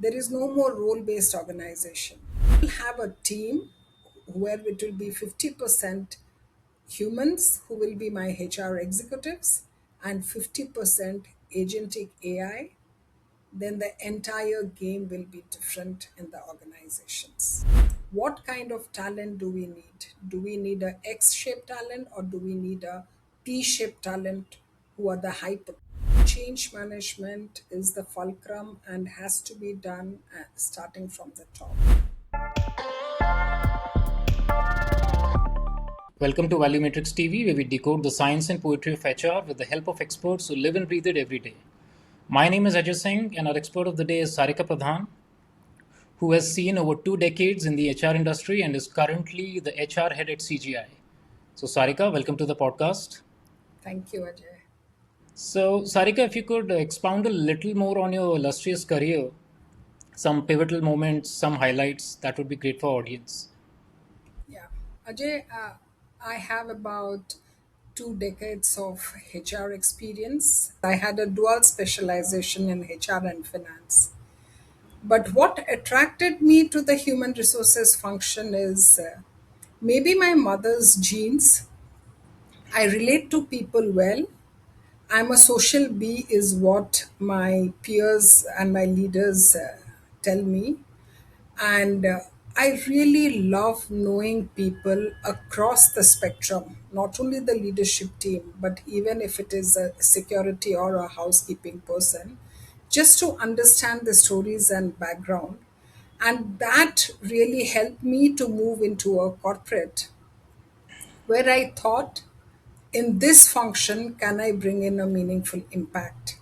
There is no more role based organization. We'll have a team where it will be 50% humans who will be my HR executives and 50% agentic AI. Then the entire game will be different in the organizations. What kind of talent do we need? Do we need a X shaped talent or do we need a T shaped talent who are the hyper? Change management is the fulcrum and has to be done starting from the top. Welcome to ValueMatrixTV, where we decode the science and poetry of HR with the help of experts who live and breathe it every day. My name is Ajay Singh, and our expert of the day is Sarika Pradhan, who has seen over 2 decades in the HR industry and is currently the HR head at CGI. So, Sarika, welcome to the podcast. Thank you, Ajay. So, Sarika, if you could expound a little more on your illustrious career, some pivotal moments, some highlights, that would be great for our audience. Yeah, Ajay, I have about 2 decades of HR experience. I had a dual specialization in HR and finance. But what attracted me to the human resources function is maybe my mother's genes. I relate to people well. I'm a social bee, is what my peers and my leaders tell me. And I really love knowing people across the spectrum, not only the leadership team, but even if it is a security or a housekeeping person, just to understand the stories and background. And that really helped me to move into a corporate where I thought, in this function, can I bring in a meaningful impact?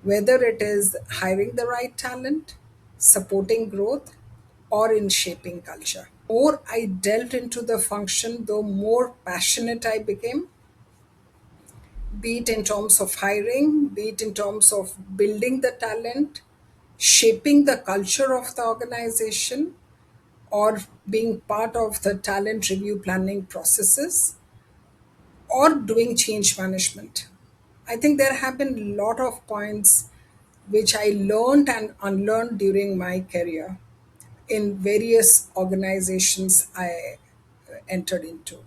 Whether it is hiring the right talent, supporting growth, or in shaping culture. More I delved into the function, the more passionate I became, be it in terms of hiring, be it in terms of building the talent, shaping the culture of the organization, or being part of the talent review planning processes, or doing change management. I think there have been a lot of points which I learned and unlearned during my career in various organizations I entered into.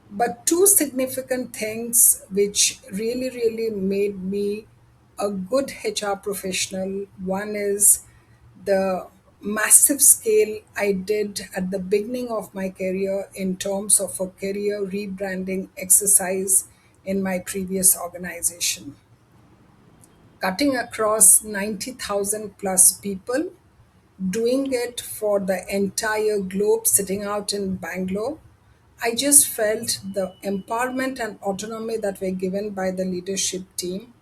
But two significant things which really made me a good HR professional, one is the massive scale I did at the beginning of my career in terms of a career rebranding exercise in my previous organization, cutting across 90,000 plus people, doing it for the entire globe, sitting out in Bangalore. I just felt the empowerment and autonomy that were given by the leadership team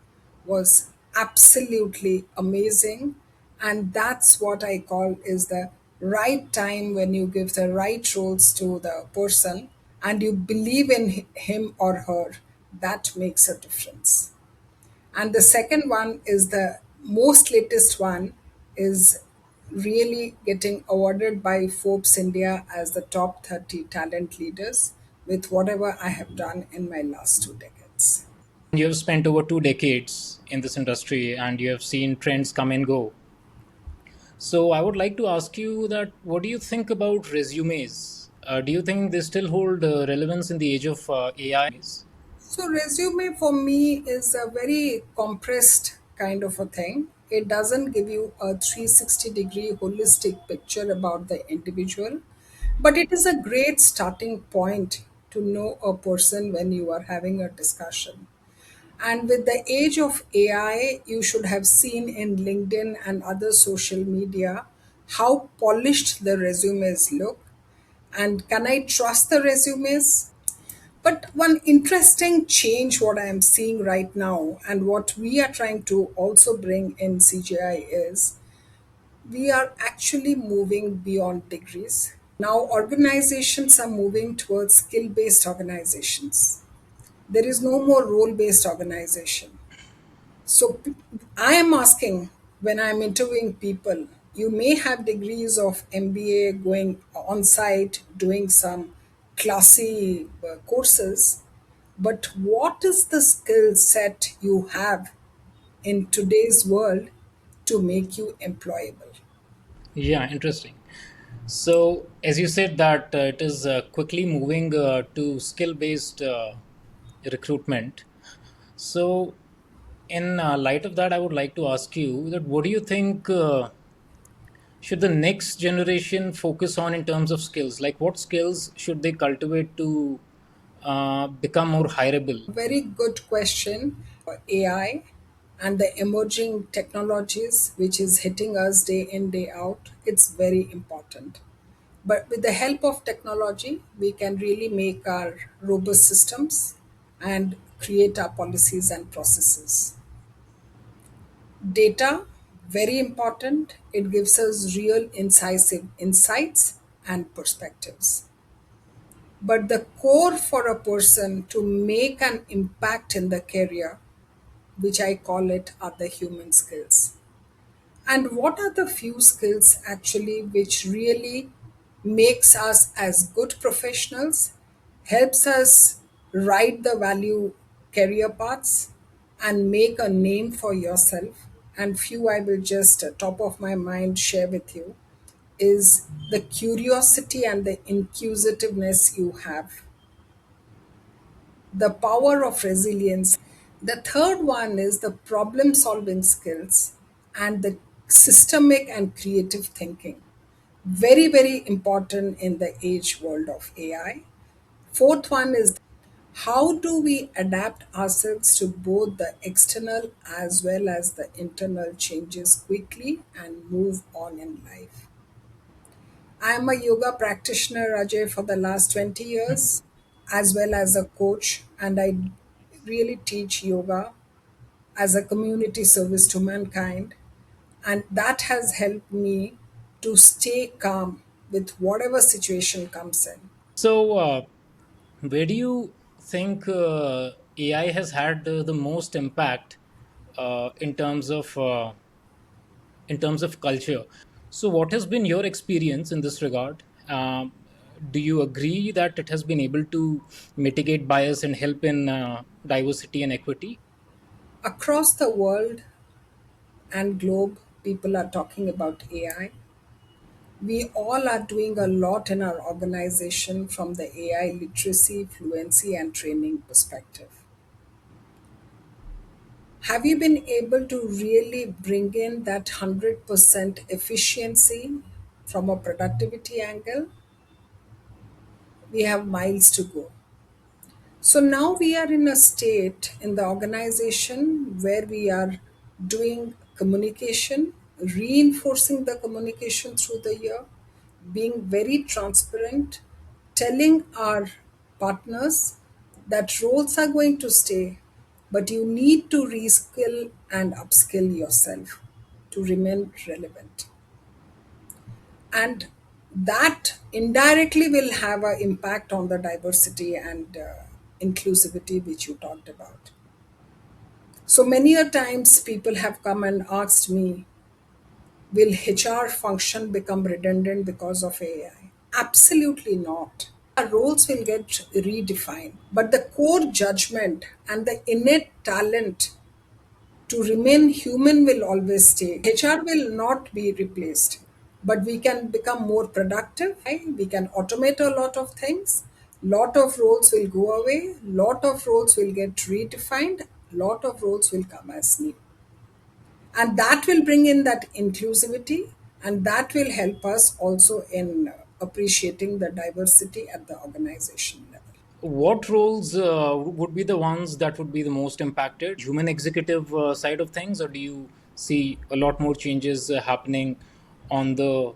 was absolutely amazing. And that's what I call is the right time when you give the right roles to the person and you believe in him or her. That makes a difference. And the second one is the most latest one is really getting awarded by Forbes India as the top 30 talent leaders with whatever I have done in my last 2 decades. You have spent over 2 decades in this industry and you have seen trends come and go. So I would like to ask you that what do you think about resumes? Do you think they still hold relevance in the age of AI? So, resume for me is a very compressed kind of a thing. It doesn't give you a 360-degree holistic picture about the individual, but it is a great starting point to know a person when you are having a discussion. And with the age of AI, you should have seen in LinkedIn and other social media how polished the resumes look. And can I trust the resumes? But one interesting change, what I am seeing right now, and what we are trying to also bring in CGI is we are actually moving beyond degrees. Now, organizations are moving towards skill based organizations. There is no more role based organization. So I am asking when I'm interviewing people, you may have degrees of MBA going on site, doing some classy courses, but what is the skill set you have in today's world to make you employable. Yeah, interesting. So, as you said, that it is quickly moving to skill based recruitment. So, in light of that, I would like to ask you that what do you think should the next generation focus on in terms of skills? Like, what skills should they cultivate to become more hireable? Very good question. AI and the emerging technologies which is hitting us day in, day out, it's very important. But with the help of technology, we can really make our robust systems and create our policies and processes. Data, very important. It gives us real incisive insights and perspectives. But the core for a person to make an impact in the career, which I call it, are the human skills. And what are the few skills actually which really makes us as good professionals, helps us ride the value career paths and make a name for yourself? And few I will just top of my mind share with you is the curiosity and the inquisitiveness you have, the power of resilience. The third one is the problem solving skills and the systemic and creative thinking. Very, very important in the age world of AI. Fourth one is how do we adapt ourselves to both the external as well as the internal changes quickly and move on in life. I am a yoga practitioner, Ajay, for the last 20 years, as well as a coach, and I really teach yoga as a community service to mankind. And that has helped me to stay calm with whatever situation comes in. So, where do you think AI has had the most impact in terms of culture? So, what has been your experience in this regard? Do you agree that it has been able to mitigate bias and help in diversity and equity? Across the world and globe, people are talking about AI. We all are doing a lot in our organization from the AI literacy, fluency, and training perspective. Have you been able to really bring in that 100% efficiency from a productivity angle? We have miles to go. So now we are in a state in the organization where we are doing communication, reinforcing the communication through the year, being very transparent, telling our partners that roles are going to stay, but you need to reskill and upskill yourself to remain relevant. And that indirectly will have an impact on the diversity and inclusivity which you talked about. So many a times people have come and asked me, will HR function become redundant because of AI? Absolutely not. Our roles will get redefined, but the core judgment and the innate talent to remain human will always stay. HR will not be replaced, but we can become more productive. We can automate a lot of things. Lot of roles will go away. Lot of roles will get redefined. Lot of roles will come as new, and that will bring in that inclusivity, and that will help us also in appreciating the diversity at the organization level. What roles would be the ones that would be the most impacted? Human executive side of things, or do you see a lot more changes happening on the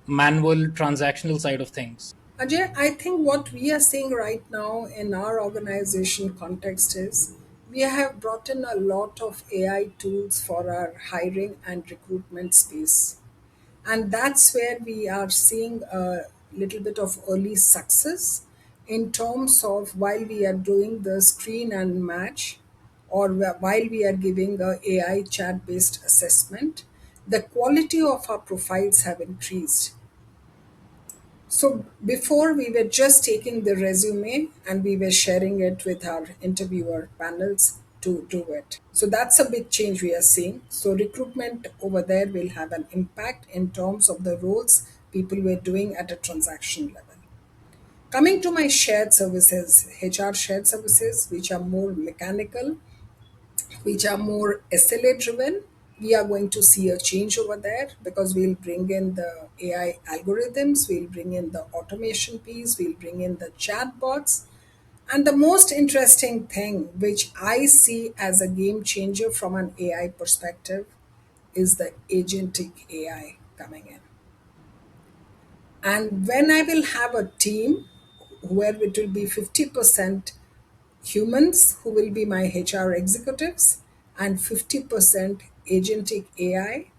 manual transactional side of things? Ajay, I think what we are seeing right now in our organization context is we have brought in a lot of AI tools for our hiring and recruitment space. And that's where we are seeing a little bit of early success in terms of while we are doing the screen and match, or while we are giving a AI chat based assessment, the quality of our profiles have increased. So before we were just taking the resume and we were sharing it with our interviewer panels to do it. So that's a big change we are seeing. So recruitment over there will have an impact in terms of the roles people were doing at a transaction level. Coming to my shared services, HR shared services, which are more mechanical, which are more SLA driven, we are going to see a change over there because we'll bring in the AI algorithms, we'll bring in the automation piece, we'll bring in the chatbots. And the most interesting thing, which I see as a game changer from an AI perspective, is the agentic AI coming in. And when I will have a team where it will be 50% humans who will be my HR executives and 50% agentic AI,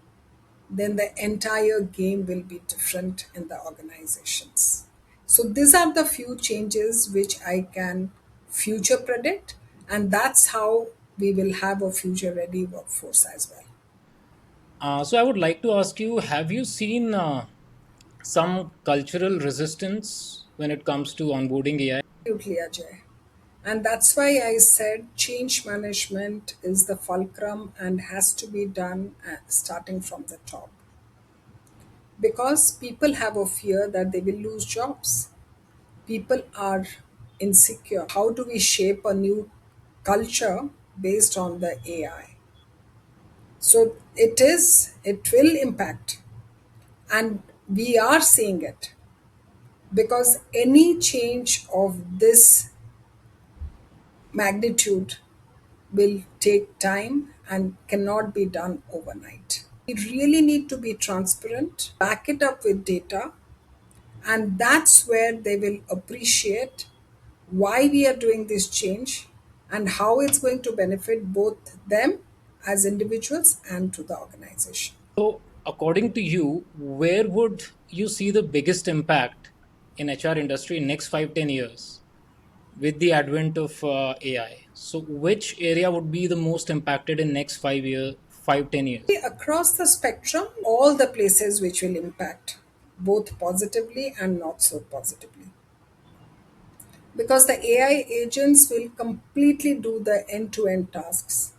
then the entire game will be different in the organizations. So these are the few changes which I can future predict, and that's how we will have a future ready workforce as well. So I would like to ask you: have you seen some cultural resistance when it comes to onboarding AI? Absolutely, Ajay. And that's why I said change management is the fulcrum and has to be done starting from the top. Because people have a fear that they will lose jobs. People are insecure. How do we shape a new culture based on the AI? So it will impact, and we are seeing it because any change of this magnitude will take time and cannot be done overnight. We really need to be transparent, back it up with data, and that's where they will appreciate why we are doing this change and how it's going to benefit both them as individuals and to the organization. So, according to you, where would you see the biggest impact in HR industry in next 5-10 years with the advent of AI? So, which area would be the most impacted in next 5 years, 5-10 years? Across the spectrum, all the places which will impact both positively and not so positively. Because the AI agents will completely do the end to end tasks,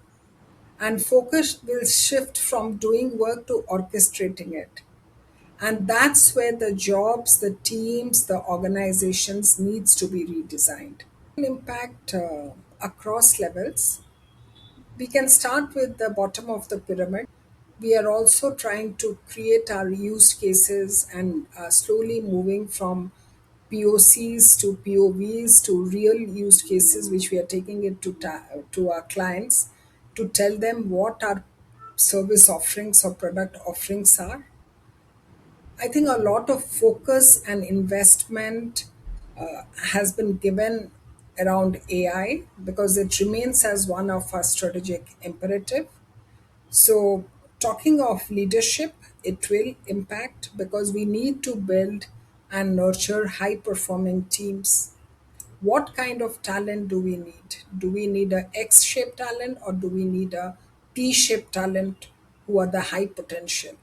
and focus will shift from doing work to orchestrating it. And that's where the jobs, the teams, the organizations needs to be redesigned. Impact across levels. We can start with the bottom of the pyramid. We are also trying to create our use cases and slowly moving from POCs to POVs to real use cases, which we are taking it to our clients to tell them what our service offerings or product offerings are. I think a lot of focus and investment has been given around AI because it remains as one of our strategic imperative. So, talking of leadership, it will impact because we need to build and nurture high performing teams. What kind of talent do we need? Do we need a X shaped talent or do we need a T shaped talent who are the high potential?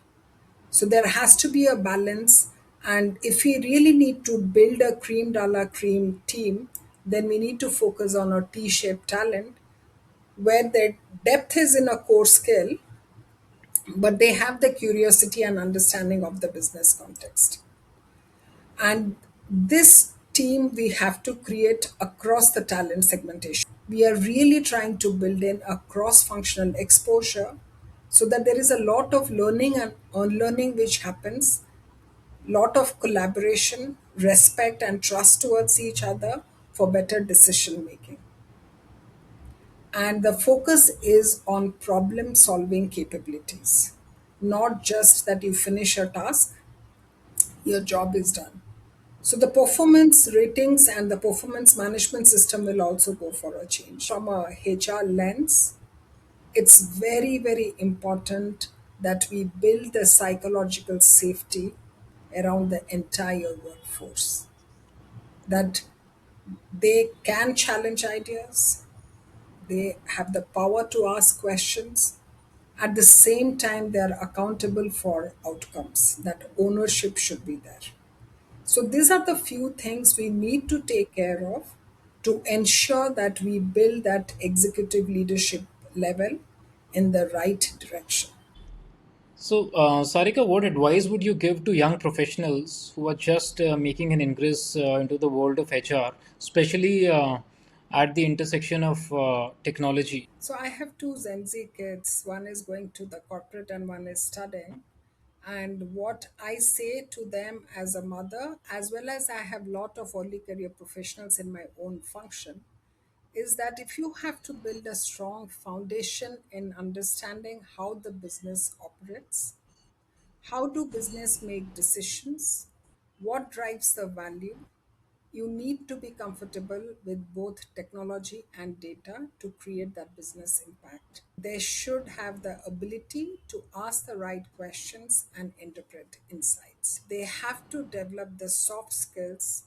So there has to be a balance. And if we really need to build a cream dollar cream team, then we need to focus on a T shaped talent where the depth is in a core skill, but they have the curiosity and understanding of the business context. And this team we have to create across the talent segmentation. We are really trying to build in a cross functional exposure so that there is a lot of learning and unlearning which happens, lot of collaboration, respect, and trust towards each other for better decision making. And the focus is on problem solving capabilities, not just that you finish a task, your job is done. So the performance ratings and the performance management system will also go for a change. From a HR lens, it's very, very important that we build the psychological safety around the entire workforce, that they can challenge ideas, they have the power to ask questions. At the same time, they are accountable for outcomes, that ownership should be there. So, these are the few things we need to take care of to ensure that we build that executive leadership level in the right direction. So, Sarika, what advice would you give to young professionals who are just making an ingress into the world of HR, especially at the intersection of technology? So I have two Gen Z kids. One is going to the corporate and one is studying. And what I say to them as a mother, as well as I have a lot of early career professionals in my own function, is that if you have to build a strong foundation in understanding how the business operates, how do business make decisions, what drives the value, you need to be comfortable with both technology and data to create that business impact. They should have the ability to ask the right questions and interpret insights. They have to develop the soft skills.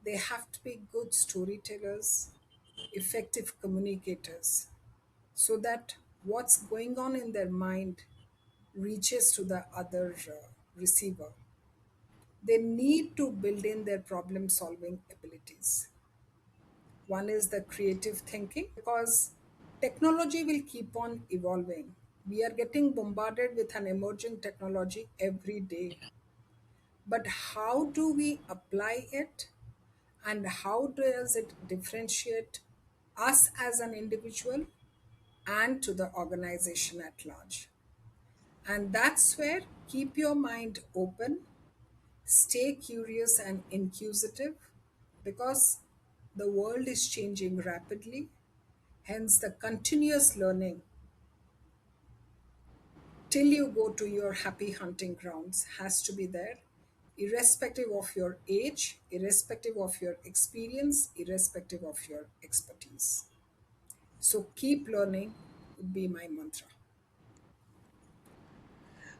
They have to be good storytellers, effective communicators, so that what's going on in their mind reaches to the other receiver. They need to build in their problem solving abilities. One is the creative thinking, because technology will keep on evolving. We are getting bombarded with an emerging technology every day. But how do we apply it, and how does it differentiate us as an individual and to the organization at large? And that's where keep your mind open, stay curious and inquisitive, because the world is changing rapidly. Hence, the continuous learning till you go to your happy hunting grounds has to be there, irrespective of your age, irrespective of your experience, irrespective of your expertise. So, keep learning would be my mantra.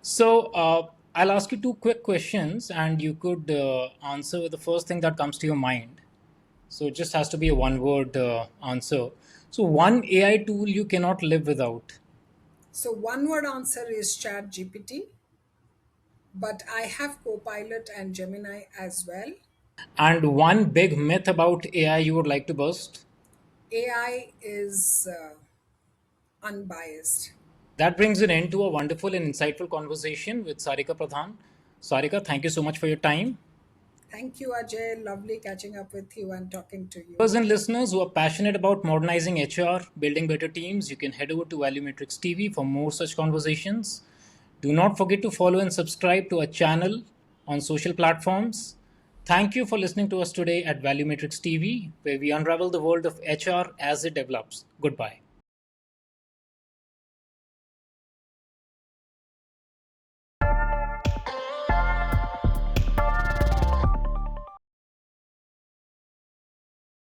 So, I'll ask you two quick questions, and you could answer with the first thing that comes to your mind. So, it just has to be a one word answer. So, one AI tool you cannot live without, So, one word answer is Chat GPT, but I have Copilot and Gemini as well. and one big myth about AI you would like to bust. AI is unbiased. That brings an end to a wonderful and insightful conversation with Sarika Pradhan. Sarika, thank you so much for your time. Thank you, Ajay. Lovely catching up with you and talking to you. Viewers and listeners who are passionate about modernizing HR, building better teams, you can head over to ValueMatrix TV for more such conversations. Do not forget to follow and subscribe to our channel on social platforms. Thank you for listening to us today at ValueMatrix TV, where we unravel the world of HR as it develops. Goodbye.